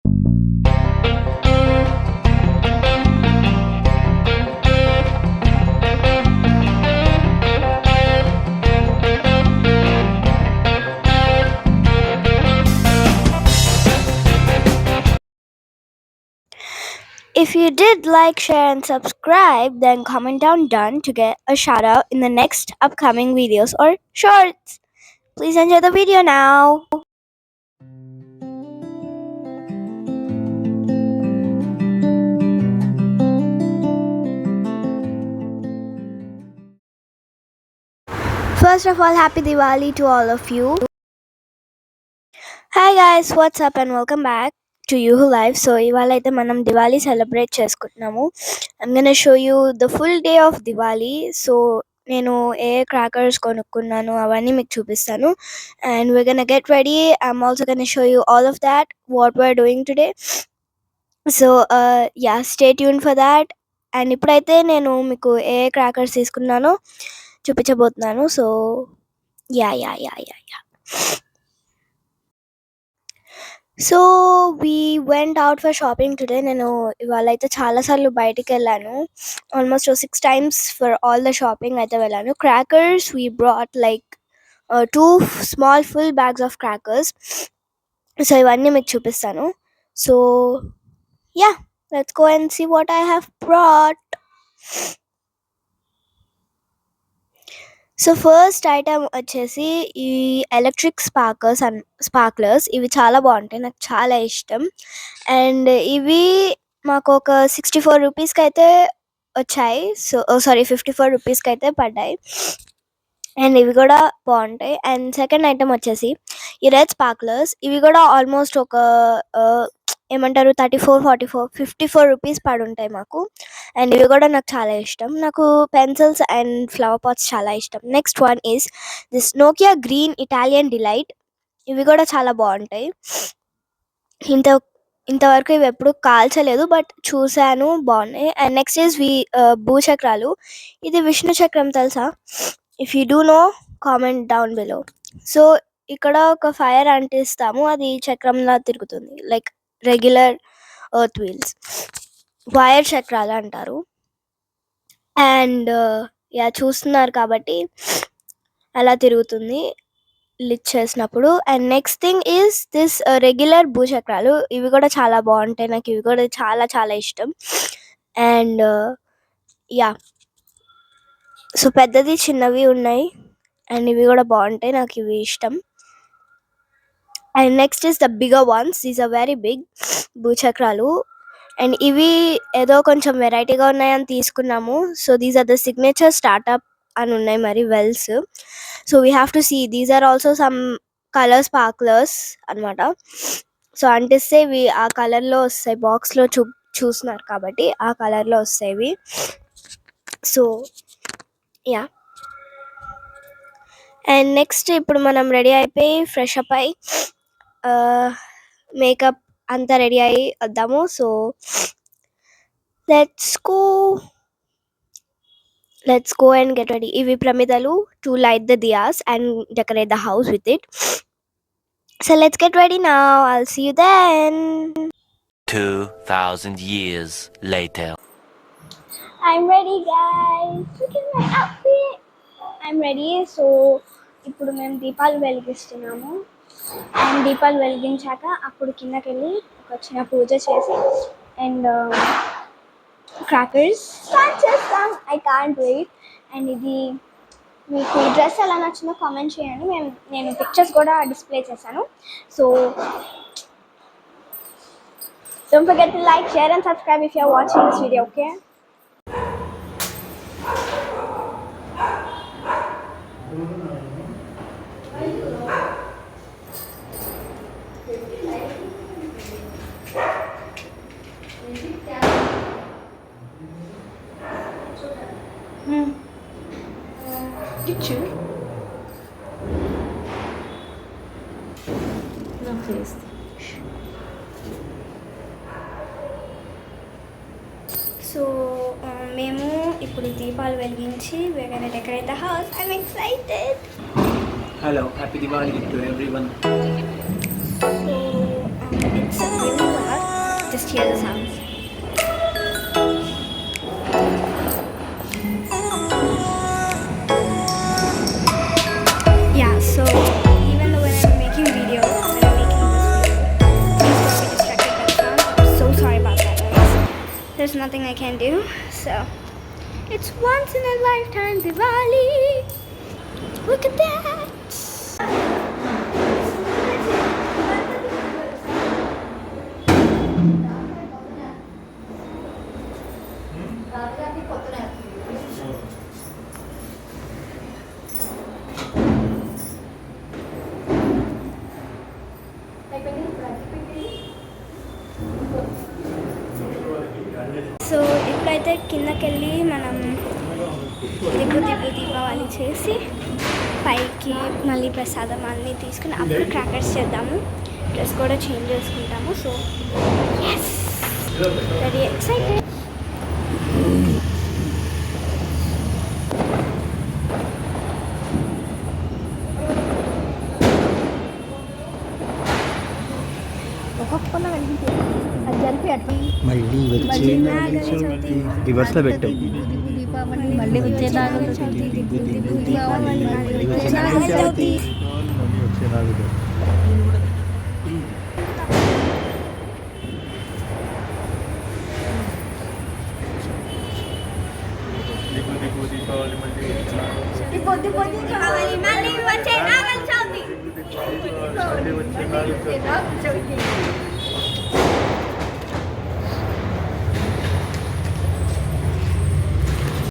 If you did like, share, and subscribe, then comment down done to get a shout out in the next upcoming videos or shorts. Please enjoy the video now. First of all, happy Diwali to all of you. Hi guys, what's up and welcome back to Yuhu Live. So ఇవాళ అయితే మనం Diwali celebrate చేసుకుంటున్నాము. I'm gonna show you the full day of Diwali. So నేను ఏ crackers కొనుక్కున్నాను అవన్నీ మీకు చూపిస్తాను. And we're gonna get ready. I'm also gonna show you all of that, what we're doing today. So yeah, stay tuned for that. And ఇప్పుడైతే నేను మీకు ఏ crackers తీసుకున్నానో చూపించబోతున్నాను. So yeah. So we went out for shopping today. నేను ఇవాళ అయితే చాలాసార్లు బయటికి వెళ్ళాను. Almost 6 times for all the shopping అయితే వెళ్ళాను. Crackers we brought like 2 small full bags of crackers. So ఇవన్నీ మీకు చూపిస్తాను. So yeah, let's go and see what I have brought. So first item వచ్చేసి ఈ ఎలక్ట్రిక్ స్పార్క్లర్స్. ఇవి చాలా బాగుంటాయి, నాకు చాలా ఇష్టం. అండ్ ఇవి మాకు ఒక 64 రూపీస్కి అయితే వచ్చాయి. సో సారీ 54 రూపీస్కి అయితే పడ్డాయి. అండ్ ఇవి కూడా బాగుంటాయి. అండ్ సెకండ్ ఐటమ్ వచ్చేసి ఈ రెడ్ స్పార్క్లర్స్. ఇవి కూడా ఆల్మోస్ట్ ఒక ఏమంటారు 54 రూపీస్ పడుంటాయి మాకు. అండ్ ఇవి కూడా నాకు చాలా ఇష్టం. నాకు పెన్సిల్స్ అండ్ ఫ్లవర్ పాట్స్ చాలా ఇష్టం. Next one is this Nokia green Italian delight. ఇవి కూడా చాలా బాగుంటాయి. ఇంతవరకు ఇవి ఎప్పుడు కాల్చలేదు, బట్ చూశాను, బాగున్నాయి. అండ్ నెక్స్ట్ ఈస్ భూచక్రాలు. ఇది విష్ణు చక్రం తెలుసా? If you do know, comment down below. So ఇక్కడ ఒక ఫైర్ అంటిస్తాము, అది చక్రంలా తిరుగుతుంది, లైక్ రెగ్యులర్ ఎర్త్ వీల్స్. వైర్ చక్రాలు అంటారు. అండ్ యా, చూస్తున్నారు కాబట్టి అలా తిరుగుతుంది లిచ్ చేసినప్పుడు. And next thing is this regular భూచక్రాలు. ఇవి కూడా చాలా బాగుంటాయి, నాకు ఇవి కూడా చాలా చాలా ఇష్టం. అండ్ యా, సో పెద్దది చిన్నవి ఉన్నాయి. అండ్ ఇవి కూడా బాగుంటాయి, నాకు ఇవి ఇష్టం. And next is the bigger ones. These are very big భూచక్రాలు. అండ్ ఇవి ఏదో కొంచెం వెరైటీగా ఉన్నాయని తీసుకున్నాము. So these are the signature స్టార్ట్అప్ అని ఉన్నాయి మరి వెల్స్. So we have to see, these are also some colour sparklers అనమాట. సో అంటిస్తే ఇవి ఆ కలర్లో వస్తాయి. బాక్స్లో చూస్తున్నారు కాబట్టి ఆ కలర్లో వస్తాయి ఇవి. సో యా, అండ్ నెక్స్ట్ ఇప్పుడు మనం రెడీ అయిపోయి ఫ్రెష్ అప్ అయి మేకప్ అంతా రెడీ అయ్యి వద్దాము. So let's go and get ready. Ivi pramidalu to light the diyas and decorate the house with it. So let's get ready now. I'll see you then. 2000 years later. I'm ready guys. Look at my outfit. I'm ready. So ఇప్పుడు మేము దీపాలు వెలిగిస్తున్నాము. And దీపాలు వెలిగించాక అప్పుడు కిందకి వెళ్ళి ఒక చిన్న పూజ చేసి అండ్ క్రాకర్స్ స్టార్ట్ చేస్తాం. I can't wait. అండ్ ఇది మీకు ఈ డ్రెస్ ఎలా నచ్చిందో కామెంట్ చేయండి. నేను పిక్చర్స్ కూడా డిస్ప్లే చేశాను. So don't forget to like, share and subscribe if you are watching this video, okay? Picture. No face. So మేము ఇప్పుడు దీపాలు వెలిగించి we're gonna decorate the house. I'm excited. Hello, happy Diwali to everyone. So it's a new house. hear the sounds. Yeah, so even though when I'm making video, when I'm making this video, please don't be distracted by the sound. I'm so sorry about that, guys. There's nothing I can do. So it's once in a lifetime Diwali. Look at that. So ఇప్పుడైతే కిందకెళ్ళి మనం దిబ్బు దీపావళి చేసి పైకి మళ్ళీ ప్రసాదం అన్నీ తీసుకుని అప్పుడు crackers చేద్దాము. డ్రెస్ కూడా చేంజ్ చేసుకుంటాము. So yes, very excited. మళ్ళీ వచ్చే రివర్స్లో పెట్టావు. మళ్ళీ వచ్చే దీపావళి